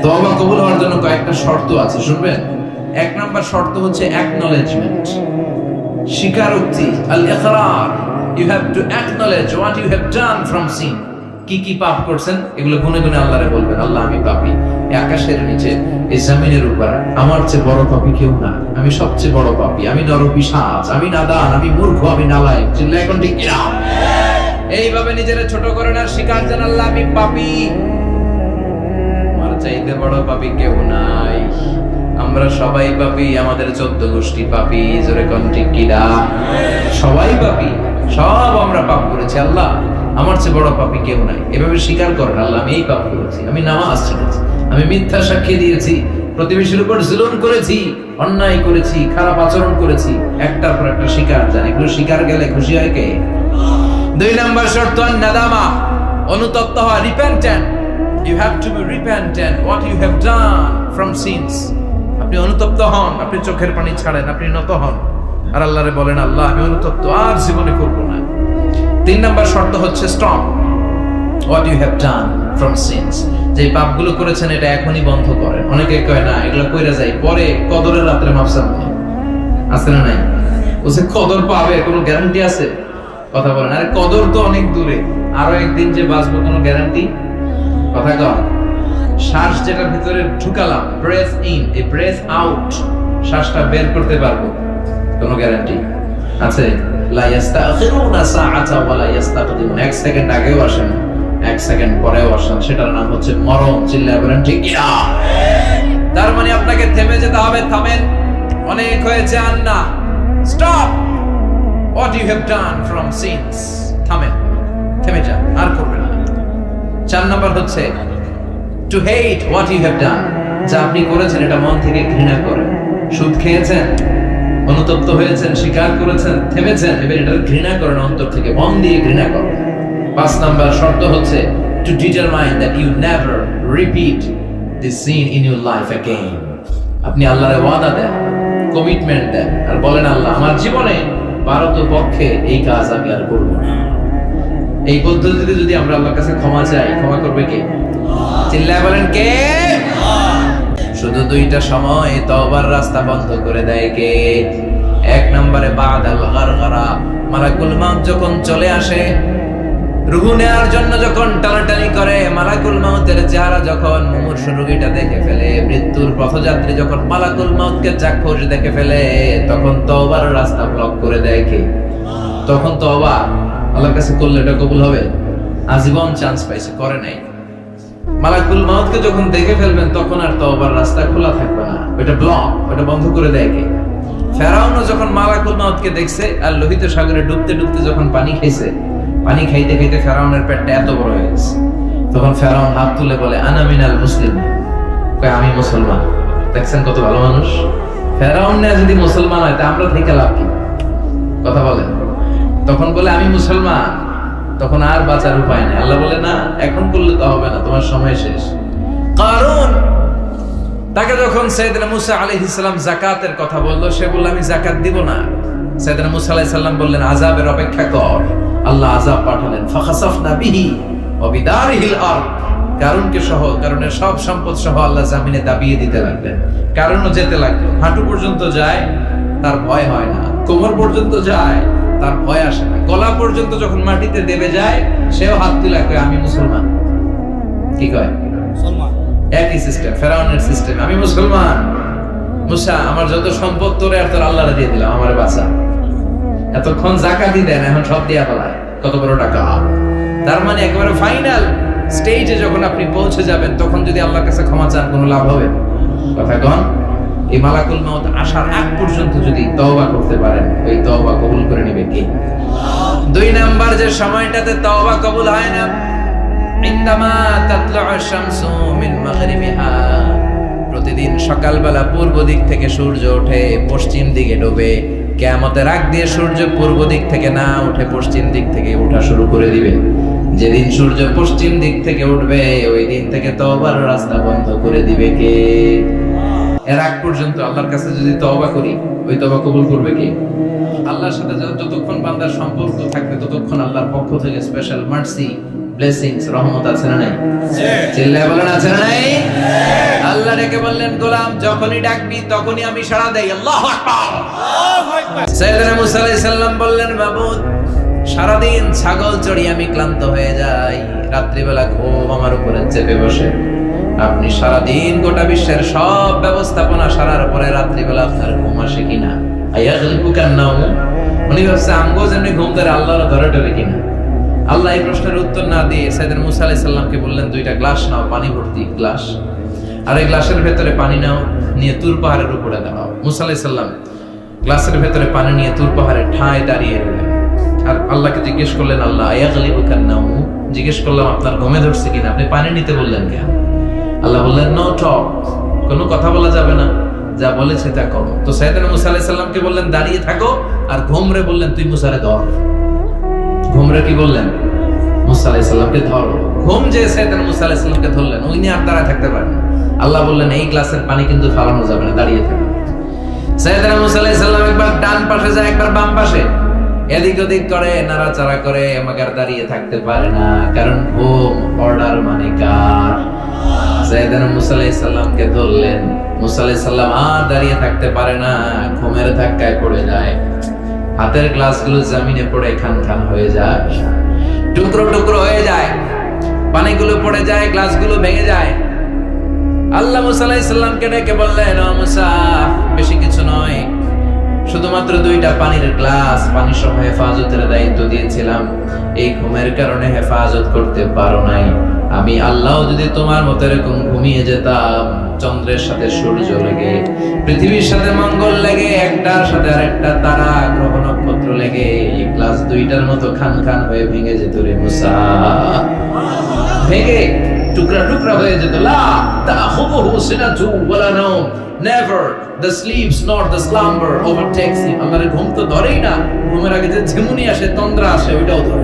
তওবা কবুল হওয়ার জন্য কয়েকটা শর্ত আছে, শুনবেন। এক নাম্বার শর্ত হচ্ছে অ্যাকনলেজমেন্ট, স্বীকারোক্তি, আল ইকরার। You have to acknowledge what you have done from sin. কি কি পাপ করছেন এগুলো গুনে গুনে আল্লাহরে বলবেন, আল্লাহ আমি পাপী, এই আকাশের নিচে, এই জমিনের উপর আমার চেয়ে বড় পাপী কেউ না, আমি সবচেয়ে বড় পাপী, আমি নরপিশাচ, আমি নাদান, আমি মূর্খ, আমি নালায়েক। চিল্লায় এখন ঠিক কিনা? এইভাবে নিজেরা ছোট করেন আর স্বীকার জান, আল্লাহ আমি পাপী, আমার চাইতে বড় পাপী কেউ নাই, আমরা সবাই পাপী, আমাদের 14 গোষ্ঠী পাপী। জোরে কোন ঠিক কিনা? সবাই পাপী, সব আমরা পাপ করেছি, আল্লাহ আমার চেয়ে বড় পাপী কেউ নাই। এভাবে স্বীকার করেন, আল্লাহ আমি এই পাপ করেছি, আমি নামাজ ছেড়েছি, আমি মিথ্যা সাক্ষী দিয়েছি, প্রতিবেশীর উপর জুলুম করেছি, অন্যায় করেছি, খারাপ আচরণ করেছি, একটার পর একটা স্বীকার জান। এগুলো স্বীকার গেলে খুশি হয় কে? 2 নাম্বার শর্ত নাদামা, অনুতপ্ত হওয়া, repentant. You have to be repentant what you have done from sins. আপনি অনুতপ্ত হন, আপনি চোখের পানি ছাড়েন, আপনি নত হন আর আল্লাহরে বলেন, আল্লাহ আমি অনুতপ্ত, আর জীবনে করব না। 3 নাম্বার শর্ত হচ্ছে stop what you have done from sins. যে পাপগুলো করেছেন এটা এখনই বন্ধ করেন। অনেকে কয় না এগুলো কইরা যায়, পরে কদরের রাতে মাফসান নেই, আছে না নাই? ওসে কদর পাবে কোনো গ্যারান্টি আছে? কথা বলেন। আরে কদর তো অনেক দূরে, আরো একদিন যে বাঁচবো কোনো গ্যারান্টি? কথা কর। শ্বাস যেটা ভিতরে ঢুকালাম, ব্রেথ ইন, এই ব্রেথ আউট, শ্বাসটা বের করতে পারবো, কোনো গ্যারান্টি আছে? লা ইস্তাখিরুনা সাআতা ওয়া লা ইস্তাকদিমুন। 1 সেকেন্ড আগেও আসেন, 1 সেকেন্ড পরেও আসেন, সেটার নাম হচ্ছে মরণ। চিল্লায় বলেন ঠিক কি না? তার মানে আপনাকে থেমে যেতে হবে। থামেন, অনেক হয়েছে, আর না। Stop what you have done from sins. থামেন, থেমে যান, আর করবেন না। 4 নাম্বার হচ্ছে to hate what you have done. যা আপনি করেছেন এটা মন থেকে ঘৃণা করেন। সুদ খেয়েছেন, অনুতপ্ত হয়েছেন, স্বীকার করেছেন, থেমেছেন, এবার এটা ঘৃণা করেন, অন্তর থেকে মন দিয়ে ঘৃণা করেন। 5 নাম্বার শর্ত হচ্ছে to determine that you never repeat this sin in your life again. আপনি আল্লাহরে ওয়াদা দেন, কমিটমেন্ট দেন আর বলেন, আল্লাহ আমার জীবনে ভারত পক্ষে এই কাজ আমি আর করব না। এই পদ্ধতিতে যদি আমরা আল্লাহর কাছে ক্ষমা চাই, ক্ষমা করবে কে? চিল্লায় বলেন কে? শুধু 2টা সময় তওবার রাস্তা বন্ধ করে দেয় কে? 1 নম্বরে বাদাল গারগারা, মালাকুল মাউত যখন চলে আসে, রূহ নেওয়ার জন্য যখন টানাটানি করে, মালাকুল মাউতের চেহারা যখন মুমূর্ষু রোগীটা দেখে ফেলে, মৃত্যুর পথযাত্রী যখন মালাকুল মাউতকে চাক্ষুষ দেখে ফেলে, তখন তওবার রাস্তা ব্লক করে দেয় কে? তখন তওবা আল্লাহর কাছে করলে এটা কবুল হবে? আজীবন চান্স পাইছে, করে নাই। মালাকুল মাউতকে যখন দেখে ফেলবেন তখন আর তওবার রাস্তা খোলা থাকবে না, ওটা ব্লক, ওটা বন্ধ করে দেয় কে? ফেরাউনও যখন মালাকুল মাউতকে দেখছে আর লোহিত সাগরে ডুবতে ডুবতে যখন পানি খাইছে, পানি খাইতে খাইতে ফেরাউনের পেটটা এত বড় হয়ে গেছে, তখন ফেরাউন হাত তুলে বলে আনা মিনাল মুসলিমিন, কয় আমি মুসলমান। দেখছেন কত ভালো মানুষ? ফেরাউন না যদি মুসলমান হয় তা আমরা থেকে লাভ কি? কথা বলেন। তখন বলে আমি মুসলমান, তখন আর বাঁচার উপায় নেই। আল্লাহ বলে না, এখন করলে তো হবে না, তোমার সময় শেষ। কারণ তাকে যখন সাইয়েদনা মুসা আলাইহিস সালাম যাকাতের কথা বললো, সে বলল আমি যাকাত দিব না। সাইয়েদনা মুসা আলাইহিস সালাম বললেন আযাবের অপেক্ষা কর। আল্লাহ আযাব পাঠালেন, ফাখাসাফনা বিহি ওয়া বিদারিহিল আরদ। কারণকে সহ, কারণের সব সম্পদ সহ আল্লাহ জমিনে দাবিয়ে দিতে লাগলেন। কারণও যেতে লাগলো, হাঁটু পর্যন্ত যায়, তার ভয় হয় না। কোমর পর্যন্ত যায়, তার ভয় আসে না। গলা পর্যন্ত যখন মাটিতে দেবে যায়, সেও হাত তুলে কয় আমি মুসলমান। কি কয়? মুসলমান। একই সিস্টেম, ফেরাউনের সিস্টেম, আমি মুসলমান। মুসা আমার যত সম্পদ তোরে আর তোর আল্লাহরে দিয়ে দিলাম, আমারে বাঁচা। এতক্ষণ যাকাতই দেন, এখন সব দিয়া ফেলায়, কত বড় টাকা। তার মানে একেবারে ফাইনাল স্টেজে যখন আপনি পৌঁছে যাবেন, তখন যদি আল্লাহর কাছে ক্ষমা চান কোনো লাভ হবে? কথা কন। এই মালাকুল মাউত আসার আগ পর্যন্ত যদি তওবা করতে পারেন, ওই তওবা কবুল করে নেবে কে? 2 নাম্বার যে সময়টাতে তওবা কবুল হয় না, ইনদামা তাতলু'আশ শামসু মিন মাগরিবিহা। প্রতিদিন সকালবেলা পূর্ব দিক থেকে সূর্য ওঠে, পশ্চিম দিকে ডোবে। কিয়ামতের আগ দিয়ে সূর্য পূর্ব দিক থেকে না উঠে পশ্চিম দিক থেকে ওঠা শুরু করে দিবে। যেদিন সূর্য পশ্চিম দিক থেকে উঠবে, ওই দিন থেকে তওবার রাস্তা বন্ধ করে দিবে কে? এর আগ পর্যন্ত আল্লাহর কাছে যদি তওবা করি, ওই তওবা কবুল করবে কে? আল্লাহর সাথে যতক্ষণ বান্দার সম্পর্ক থাকবে, ততক্ষণ আল্লাহর পক্ষ থেকে স্পেশাল মার্সি, ব্লেসিংস, রহমত আছে না নাই? চিল্লায় বলেন আছে না নাই? ডেকে বললেন, গোলাম যখনই ডাকবি তখনই আমি সাড়া দেই। আল্লাহু আকবার। সাইয়েদনা মুসা আলাইহিস সালাম বললেন, মাবুদ সারাদিন ছাগল চড়িয়ে আমি ক্লান্ত হয়ে যাই, রাত্রিবেলা ঘুম আমার উপরে চেপে বসে। আপনি সারাদিন গোটা বিশ্বের সব ব্যবস্থাপনা সারার পরে রাত্রিবেলা আপনার ঘুম আসে কিনা? আয়াগলিবুকান নাওম। উনি ভাবছে আমগো যেমনি ঘুম ধরে আল্লাহর ধরে টরে কিনা। আল্লাহ এই প্রশ্নের উত্তর না দিয়ে সাইয়েদনা মুসা আলাইহিস সালামকে বললেন, দুইটা গ্লাস নাও, পানি ভর্তি গ্লাস, আর এই গ্লাসের ভেতরে পানি নাও, নিয়ে তুর পাহাড়ের উপরে দাও। মুসা আলাইহিস সালাম গ্লাসের ভেতরে পানি নিয়ে তুর পাহাড়ের ঠায় দাঁড়িয়ে রইলেন। আর আল্লাহকে জিজ্ঞেস করলেন, আল্লাহ আয়াগলিবুকান নাওম, জিজ্ঞেস করলাম আপনার ঘুমে ধরছে কিনা, আপনি পানি নিতে বললেন কেন? আল্লাহ বললেন, নো টক, কোনো কথা বলা যাবে না, যা বলেছে তা করো। তো সাইয়েদনা মুসা আলাইহিস সালামকে বললেন দাঁড়িয়ে থাকো, আর ঘুমরে বললেন তুই মুসারে ধর। ঘুমরে কি বললেন? মুসা আলাইহিস সালামকে ধরো। ঘুম যে সাইয়েদনা মুসা আলাইহিস সালামকে ধরলেন, উনি আর দাঁড়ায় থাকতে পারেন। আল্লাহ বললেন এই গ্লাসের পানি কিন্তু ফালানো যাবে না, দাঁড়িয়ে থাকো। সাইয়েদনা মুসা আলাইহিস সালাম একবার ডান পাশে যায়, একবার বাম পাশে, এদিক ওদিক করে, নাড়াচাড়া করে, মাগার দাঁড়িয়ে থাকতে পারে না, কারণ ঘুম অর্ডার মানে কার? সাইয়েদনা মুসা আলাইহিস সালামকে ধরলেন। মুসা আলাইহিস সালাম আর দাঁড়িয়ে থাকতে পারে না, ঘুমের ধাক্কায় পড়ে যায়। হাতের গ্লাসগুলো জমিনে পড়ে খান খান হয়ে যায়, টুকরো টুকরো হয়ে যায়, পানিগুলো পড়ে যায়, গ্লাসগুলো ভেঙে যায়। আল্লাহ মুসা আলাইহিস সালামকে ডেকে বললেন, ও মুসা, বেশি কিছু নয়, শুধুমাত্র দুইটা পানির গ্লাস, পানি সহ হেফাজতের দায়িত্ব দিয়েছিলাম, এই ঘুমের কারণে হেফাজত করতে পারো নাই। আমি আল্লাহ যদি তোমার মতো এরকম ঘুমিয়ে যেতাম, চন্দ্রের সাথে সূর্য লেগে, পৃথিবীর সাথে মঙ্গল লেগে, একটার সাথে আরেকটা তারা গ্রহ নক্ষত্র লেগে, এই গ্লাস দুইটার মতো খান খান হয়ে ভেঙে যেত রে মুসা, ভেঙে টুকরা টুকরা হয়ে যেত। লা তাখুযুহু সিনাতু ওয়ালা নাওম, never the sleeps nor the slumber overtakes him। আমাদের ঘুম তো ধরেই না, ঘুমের আগে যে ঝিমুনি আসে, তন্দ্রা আসে, ওইটাও ধরে